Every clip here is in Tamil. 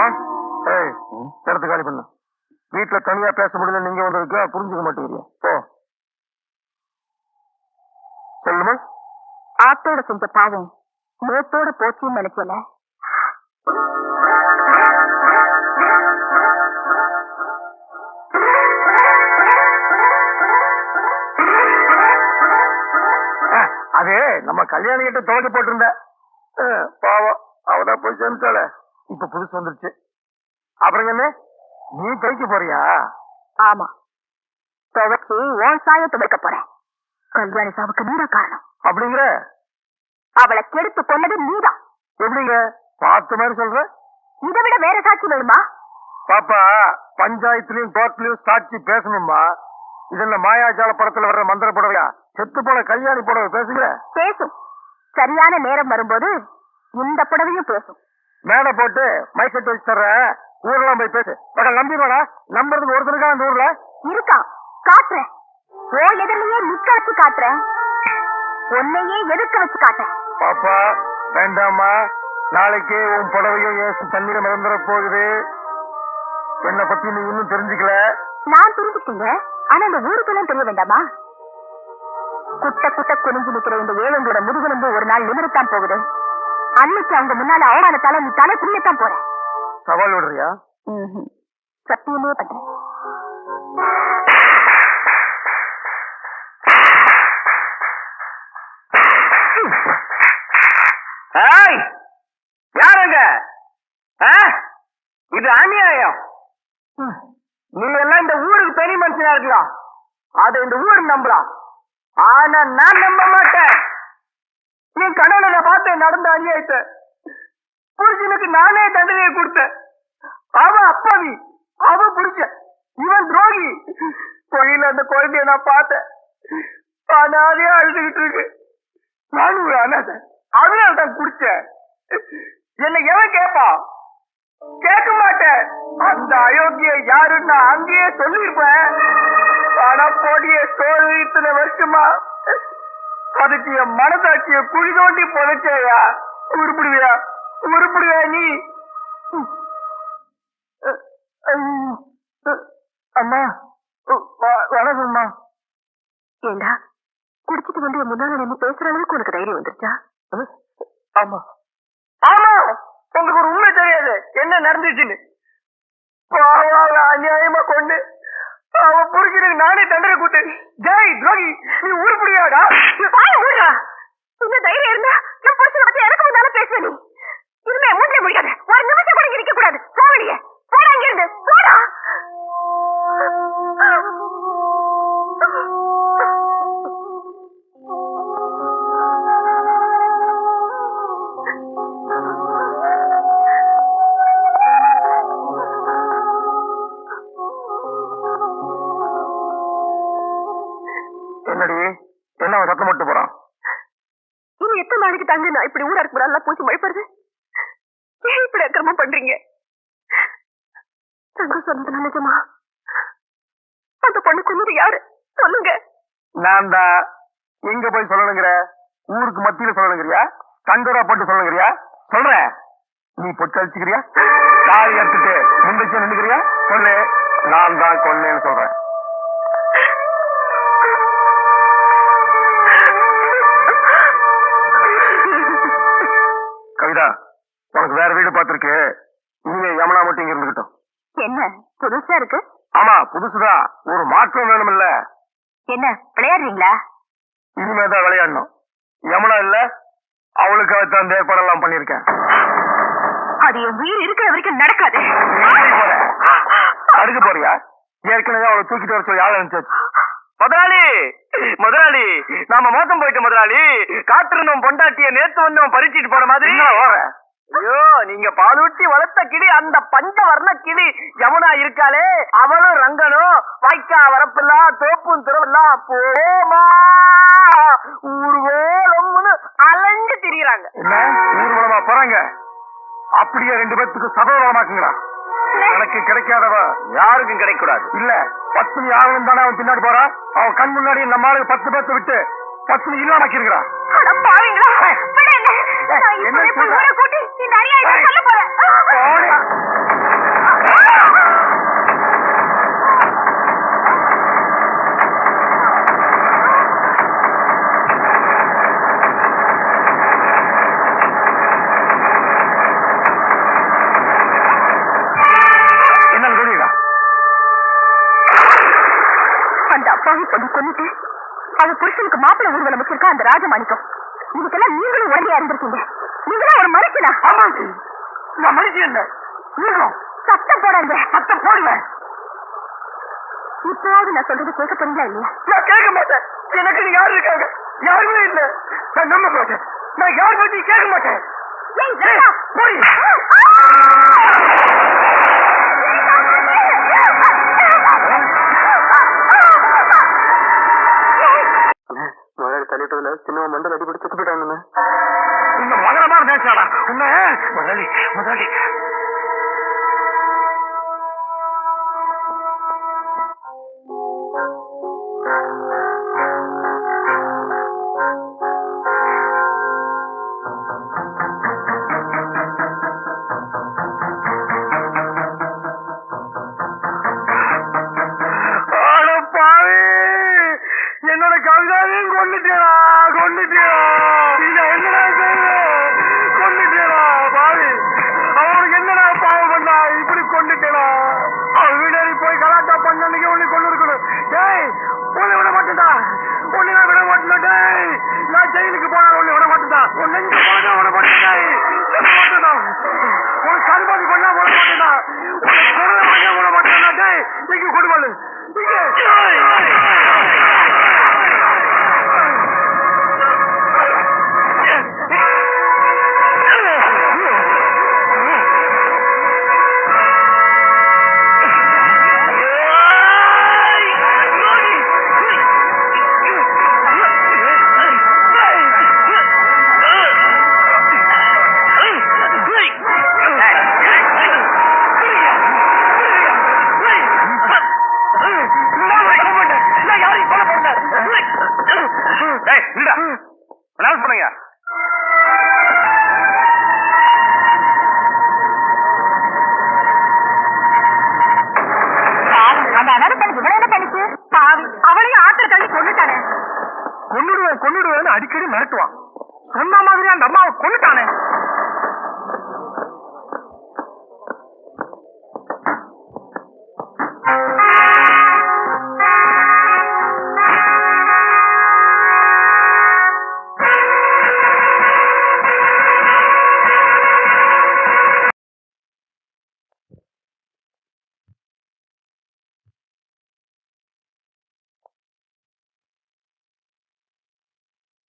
அம்மா ஏய் இடத்து காலி பண்ண. வீட்டுல தனியா பேச முடியல, நீங்க வந்திருக்க புரிஞ்சுக்க மாட்டேங்கிறீங்க. ஓ சொல்லுமா. ஆத்தோட செஞ்ச பாவம் நேத்தோட போச்சுன்னு நினைச்சல. அது நம்ம கல்யாணி கிட்ட துவைக்க போட்டிருந்த பாவம், அவதான் போய் சேர்ந்துட்டாள. இப்ப புதுசு வந்துருச்சு. அப்புறம் என்ன நீ துவைக்க போறியா? ஆமா, துவைச்சு ஓன் சாய துவைக்க போறேன். கல்யாணி சாவுக்கு நீடா காரணம் அப்படிங்கிற? அவளை கெடுத்து கொண்டது நீதான். எப்படிங்க பார்த்த மாதிரி சொல்ற? இதை விட வேற சாட்சி வேணுமா? பாப்பா, பஞ்சாயத்துலயும் கோர்ட்லயும் சாட்சி பேசணுமா? இதெல்லாம் மாயாஜால படத்துல வர்ற மந்திர புடவையா? செத்து போன கல்யாணி புடவை பேசுங்க. பேசும், சரியான நேரம் வரும்போது இந்த புடவையும் பேசும். மேடை போட்டு மைசெட் வச்சு தர்ற, ஊரெல்லாம் போய் பேசு. நம்பிடுவாடா, நம்புறதுக்கு ஒருத்தருக்கா அந்த ஊர்ல இருக்கான். காட்டுறேன், ஓ எதிரிலேயே நிக்க வச்சு காட்டுறேன், உன்னையே எதிர்க்க வச்சு காட்டுறேன். பாப்பா வேண்டாமா, நாளைக்கு உன் புடவையும் ஏசு தண்ணீர மறந்துட போகுது. என்னை பத்தி நீ இன்னும் தெரிஞ்சுக்கல. நான் தெரிஞ்சுட்டீங்க, ஆனா இந்த ஊருக்கெல்லாம் தெரிய வேண்டாமா? குட்ட குட்ட குனிஞ்சு நிக்கிற இந்த ஏழங்களோட முதுகெலும்பு ஒரு நாள் நிமிரத்தான் போகுது. அன்னைக்கு அவங்க முன்னால அவமானத்தால நீ தலை புரியத்தான் போற. சவால் விடுறியா? சத்தியமே பண்றேன். யாருங்க இது? அநியாயம். நீ எல்லாம் இந்த ஊருக்கு பெரிய மனுஷனா இருக்கலாம், அதை இந்த ஊரு நம்பலாம். ஆனா நான் நம்ப மாட்டேன். நீ கடவுளை பார்த்து நடந்த அநியாயத்தை புருஷனுக்கு நானே தண்டனையை கொடுத்தேன். அவன் அப்பாவி, அவன் புருஷன், இவன் துரோகி. கோயில அந்த குழந்தைய நான் பார்த்தேன், அனாதையா அழுதுகிட்டு இருக்கு. நானும் ஒரு அனாதை, அதனால தான் குடிச்சேன். என்ன எவன் கேட்பான்? கேட்க மாட்டேன். அந்த அயோக்கிய யாருன்னு அங்கேயே சொல்லிருப்பேன். ஆனா போடிய சோறு இத்தனை வருஷமா அதுக்கு என் மனசாட்சிய குழி தோண்டி புதைச்சேயா. உருப்பிடுவியா? உருப்பிடுவியா நீ? அம்மா வணக்கம்மா. ஏண்டா குடிச்சிட்டு வந்து முன்னால நின்று பேசுற அளவுக்கு உனக்கு தைரியம் வந்துருச்சா? ஆமா ஆமா, உங்களுக்கு ஒரு உண்மை தெரியாது என்ன நடந்துச்சுன்னு. அநியாயமா கொண்டு அவன் புரிஞ்சுக்கு நானே தண்டனை கூட்டு. ஜெய் துரோகி, நீ உருப்படியாடா? இந்த தைரியம் இருந்தா என் புருஷனை பத்தி எனக்கு முன்னால பேசுவ. நீ இனிமே மூட்டை முடிக்காத, ஒரு நிமிஷம் கூட இருக்க கூடாது. போவடிய போடா, இங்க இருந்து போடா. என்னடி என்ன அவன் சத்தம் போட்டு போறான்? இன்னும் எத்தனை நாளைக்கு தாங்க நான் இப்படி ஊரா இருக்க நல்லா பூச்சி மழைப்படுது? ஏன் இப்படி அக்கிரமம் பண்றீங்க? தங்கம் சொன்னது நிஜமா? அந்த பொண்ணு கொன்னது யாரு சொல்லுங்க. நான் தான். எங்க போய் சொல்லணுங்கிற? ஊருக்கு மத்தியில சொல்லணுங்கிறியா? கண்டோரா போட்டு சொல்லணுங்கிறியா? சொல்றேன், நீ பொட்டு அழிச்சுக்கிறியா? தாலி எடுத்துட்டு முந்திச்சு நின்னுக்கிறியா? சொல்லு, நான் தான் கொன்னேன்னு சொல்றேன். கவிதா, உனக்கு வேற வீடு பார்த்திருக்கு, இனிமே யமுனா மட்டும் இங்க இருந்துகிட்டோம். என்ன புதுசா இருக்கு? ஆமா புதுசுதான், ஒரு மாற்றம் வேணும் இல்ல? என்ன விளையாடுறீங்களா? இனிமேதான் விளையாடணும். யமுனா இல்ல, அவளுக்காக தான் ஏற்பாடெல்லாம் பண்ணிருக்கேன். அது என் உயிர் இருக்கிற வரைக்கும் நடக்காது. அடுக்க போறியா? ஏற்கனவே அவளை தூக்கிட்டு வர சொல்லி ஆள் அனுப்பிச்சாச்சு. முதலாளி முதலாளி, நாம மோசம் போயிட்டோம் முதலாளி. காத்திருந்தோம் பொண்டாட்டிய நேத்து வந்தோம் பறிச்சிட்டு போற மாதிரி. ஐயோ, நீங்க பாலூட்டி வளர்த்த கிளி, அந்த பஞ்ச வர்ண கிளி யமுனா இருக்காளே, அவளும் ரங்கனும் வாய்க்கா வரப்பெல்லாம் தோப்பும் திறவெல்லாம் போமா ஊர்வலம்னு அலைஞ்சு திரியுறாங்க. என்ன ஊர்வலமா போறாங்க? அப்படியே ரெண்டு பேத்துக்கு சதவீதமாக்குங்களா? எனக்கு கிடைக்காதவ யாருக்கும் கிடைக்க கூடாது. இல்ல பத்னி ஆகணும் தானே அவன் பின்னாடி போறான். அவன் கண் முன்னாடி நம்ம ஆளுக்கு 10 பேர்த்து விட்டு பத்னி இல்லாமக்கிறா. என்ன அப்பாவை பண்ணி கொண்டுட்டு அவ புருஷனுக்கு மாப்பிள்ளை ஊர்வலம் வச்சிருக்கா அந்த ராஜமாணிக்கம். இதுக்கெல்லாம் நீங்களும் உடனே இருந்திருக்கீங்க. நீங்களா ஒரு மனுஷனா? ஆமாண்டி, நான் மனுஷன் இல்ல. சத்தம் போடாங்க. சத்தம் போடுவேன். இப்போது நான் சொல்றது கேட்க போறீங்களா இல்லையா? நான் கேட்க மாட்டேன். எனக்கு நீ யாரு இருக்காங்க? யாருமே இல்ல. நான் நம்ப மாட்டேன். நான் யார் பத்தி கேட்க மாட்டேன். போய் முதலாளி தள்ளிட்டதுல சின்ன மண்டல் அடிபடி செத்து போயிட்டாங்க. இந்த மகரமா பேசாடா உன்ன முதலாளி. முதலாளி என்னோட கவிதாவையும் கொண்டுட்டேடா. என்னடா கொண்டுட்டேடா பாவி. அவனுக்கு என்னடா பாவம் பண்ணா இப்படி கொண்டுட்டேடா. அவன் வீடாரி போய் கலாட்டா பண்ணி உன்னை கொண்டு இருக்கணும். டேய் உன்னை விட மாட்டேன்டா. உன்னை நான் விட மாட்டேன். டேய் நான் ஜெயிலுக்கு போனா உன்னை விட மாட்டேன்டா. உன் நெஞ்சு போனா விட மாட்டேன். மாட்டேன்டா. உன் சர்பாதி கொண்டா விட மாட்டேன்டா. உன்னை விட மாட்டேன்டா. டேய் இங்க கொடுவாள் பண்ணுங்க. அவளையும் ஆத்திர தள்ளி கொண்டுட்டானே. கொன்னுடுவேன்னு அடிக்கடி மிரட்டுவான். சொன்ன மாதிரி அந்த அம்மாவை கொண்டுட்டானே.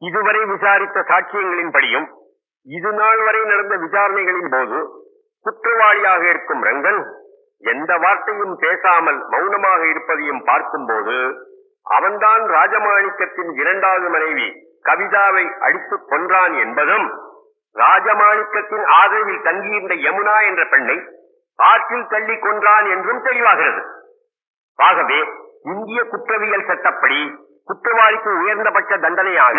இதுவரை விசாரித்த சாட்சியங்களின்படியும் இது நாள் வரை நடந்த விசாரணைகளின் போது குற்றவாளியாக இருக்கும் ரங்கன் எந்த வார்த்தையும் பேசாமல் மௌனமாக இருப்பதையும் பார்க்கும்போது அவன்தான் ராஜமாணிக்கத்தின் இரண்டாவது மனைவி கவிதாவை அடித்துக் கொன்றான் என்பதும் ராஜமாணிக்கத்தின் ஆதரவில் தங்கியிருந்த யமுனா என்ற பெண்ணை ஆற்றில் தள்ளி கொன்றான் என்றும் தெளிவாகிறது. ஆகவே இந்திய குற்றவியல் சட்டப்படி குற்றவாளிக்கு உயர்ந்தபட்ச தண்டனையாக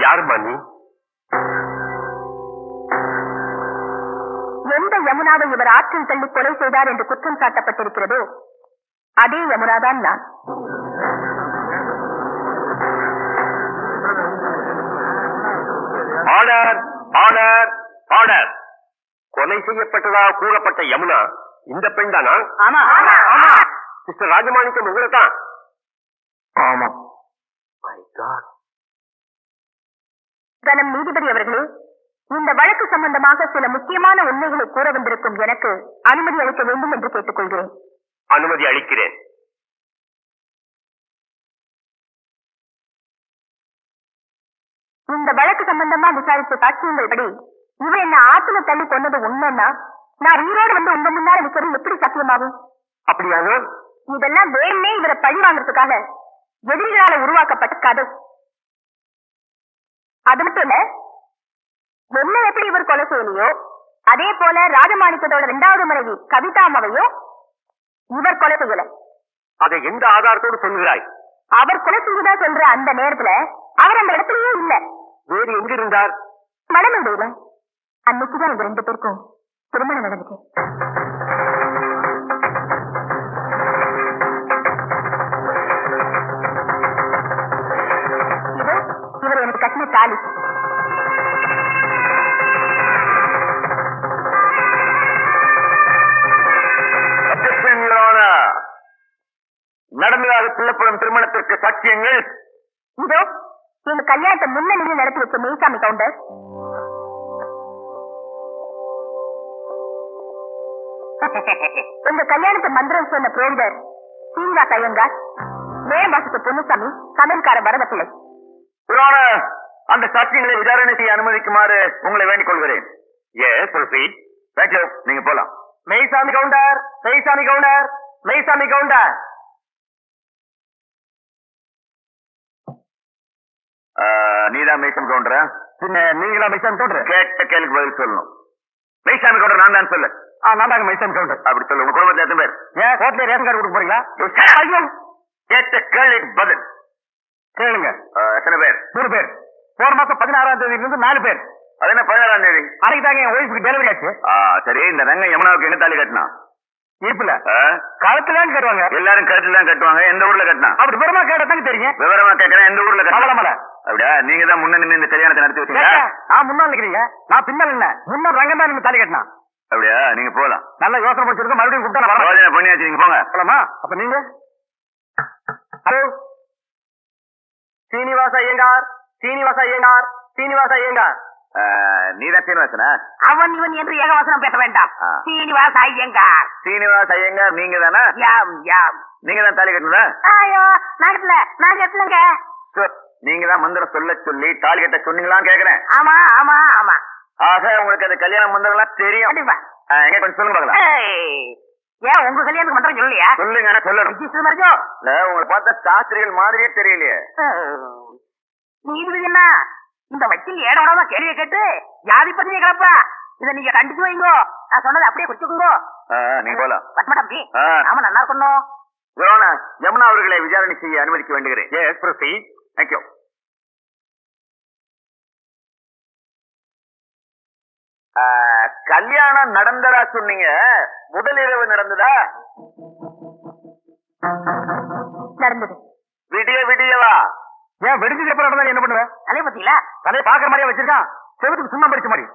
யாருமா நீ? எந்த யமுனாவை இவர் ஆற்றில் தள்ளி கொலை செய்தார் என்று குற்றம் சாட்டப்பட்டிருக்கிறதோ அதே யமுனாதான் நான். Order order order. கொலை செய்யப்பட்டதாக கூறப்பட்ட யமுனா இந்த பெண் தானா? மிஸ்டர் ராஜமாணிக்கம் உங்களை தான்? ஆமா. கனம் நீதிபதி அவர்களே, இந்த வழக்கு சம்பந்தமாக சில முக்கியமான உண்மைகளை கூற வந்திருக்கும் எனக்கு அனுமதி அளிக்க வேண்டும் என்று கேட்டுக்கொள்கிறேன். அனுமதி அளிக்கிறேன். இந்த வழக்கு சம்பந்தமா விசாரித்த சாட்சியங்கள் படி இவர் என்ன ஆத்துல தள்ளி கொண்டது உண்மைன்னா நான் உயிரோடு வந்து உங்க முன்னால நிக்கிறது எப்படி சத்தியமாகும்? அப்படியாக இதெல்லாம் வேணுமே இவரை பழி வாங்கறதுக்காக எதிரிகளால உருவாக்கப்பட்ட கதை. அது மட்டும் இல்ல, என்ன எப்படி இவர் கொலை செய்யலையோ அதே போல ராஜமாணிக்கத்தோட இரண்டாவது மனைவி கவிதாமாவையும் இவர் கொலை செய்யல. அதை எந்த ஆதாரத்தோடு சொல்கிறாய்? அவர் கொலை செய்ததா சொல்ற அந்த நேரத்துல அவர் அந்த இடத்துலயே இல்ல. வேறு எங்க இருந்தார்? மடமண்டையில. அன்னைக்குதான் இவங்க 2 பேருக்கும் திருமணம் நடந்துச்சு. கட்டின தாலி. நடந்ததாக சொல்லப்படும் திருமணத்திற்கு சாட்சியங்கள் இதோ எங்க கல்யாணத்தை முன்னணியில் நடத்தி வச்ச மெய்சாமி கவுண்டர், உங்க கல்யாணத்தை மந்திரம் சொன்ன புரோகிதர் சீனிவாச ஐயங்கார், மேம்பாசத்து பொன்னுசாமி, சமையல்கார வரதப்பிள்ளை. அந்த சாட்சியங்களை விசாரணை செய்ய அனுமதிக்குமாறு உங்களை வேண்டிக் கொள்கிறேன். நீங்க போலாம். மெய்சாமி கவுண்டர், மெய்சாமி கவுண்டர், மெய்சாமி கவுண்டர். நீதான் மெய்சாமி கவுண்டரா? பின்ன நீங்களா மெய்சாமி கவுண்டர்? கேட்ட கேள்விக்கு பதில் சொல்லணும். மெய்சாமி கவுண்டர் நான் தான் சொல்லு. நான் தாங்க மெய்சாமி கவுண்டர். அப்படி சொல்லு. உங்க குடும்பத்தை எத்தனை பேர்? ஏன் கோர்ட்ல ரேஷன் கார்டு கொடுக்க போறீங்களா? ஐயோ, கேட்ட கேள்விக்கு பதில் கேளுங்க. எத்தனை பேர்? 3 பேர். போன மாசம் 16ஆம் தேதியில இருந்து 4 பேர். அது என்ன 16ஆம் தேதி? அன்னைக்கு தாங்க என் ஒய்ஃபுக்கு டெலிவரி ஆச்சு. சரி, இந்த ரங்கம் யமுனாவுக்கு என்ன தாலி கட்டினா? இப்பல கழுத்துல தான் கட்டுவாங்க. எல்லாரும் கழுத்துல தான் கட்டுவாங்க. எந்த ஊர்ல கட்டினா? அப்படி விவரமா கேட்டதாங்க தெரியும். விவரமா கேட்கிறேன். எந்த ஊர்ல கட்டல? அப்படியா? நீங்க தான் முன்ன நின்று இந்த கல்யாணத்தை நடத்தி வச்சீங்க. நான் முன்னாள் நிக்கிறீங்க, நான் பின்னால் இல்ல. முன்னாள் ரங்கம் தான் நின்று தாலி கட்டினா. அப்படியா? நீங்க போலாம். நல்ல யோசனை பண்ணிருக்க. மறுபடியும் கூப்பிட்டா நான் வரேன். யோசனை பண்ணியாச்சு, நீங்க போங்க. போலாமா? அப்ப நீங்க ஹலோ, சீனிவாச ஐயங்கார், சீனிவாச ஐயங்கார், சீனிவாச ஐயங்கார். நீதான் சீனிவாசனா? அவன் இவன் என்று ஏகவசனம் பேச வேண்டாம். சீனிவாச ஐயங்கார். சீனிவாச ஐயங்கார் நீங்க தானா? யாம் யாம். நீங்க தான் தாலி கட்டினதா? ஐயோ, நான் கட்டலங்க. நீங்க தான் மந்திரம் சொல்ல சொல்லி தாலி கட்ட சொன்னீங்களான்னு கேக்குறேன். ஆமா ஆமா ஆமா. ஆக உங்களுக்கு அந்த கல்யாண மந்திரம் எல்லாம் தெரியும். கண்டிப்பா. எங்க கொஞ்சம் சொல்லுங்க பாக்கலாம். ஏன் உங்க கல்யாணத்துக்கு மந்திரம் சொல்லலையா? சொல்லுங்க, சொல்லணும். இல்ல, உங்களை பார்த்தா சாஸ்திரிகள் மாதிரியே தெரியலையே. நீதிபதி என்ன இந்த வக்கீல் ஏடோட கேள்வியை கேட்டு ஜாதி பத்திரிகை கிளப்பா. இதை நீங்க கண்டிச்சு வைங்கோ. நான் சொன்னதை அப்படியே குடிச்சுக்கோங்க. நீங்க போலாம். பட்மடம்பி ஆமா, நல்லா இருக்கணும். யமுனா அவர்களை விசாரணை செய்ய அனுமதிக்க வேண்டுகிறேன். Yes, proceed. தேங்க்யூ. கல்யாணம் நடந்ததா சொன்னீங்க, முதல் இரவு நடந்ததா? நடந்தது. விடியவா? ஏன் வெடிஞ்சது எப்ப நடந்தா என்ன பண்ணுவேன்? தலைய பத்தியில தலையை பாக்குற மாதிரியா வச்சிருக்கான். செவத்துக்கு சுண்ணாம்பு அடிச்ச மாதிரி.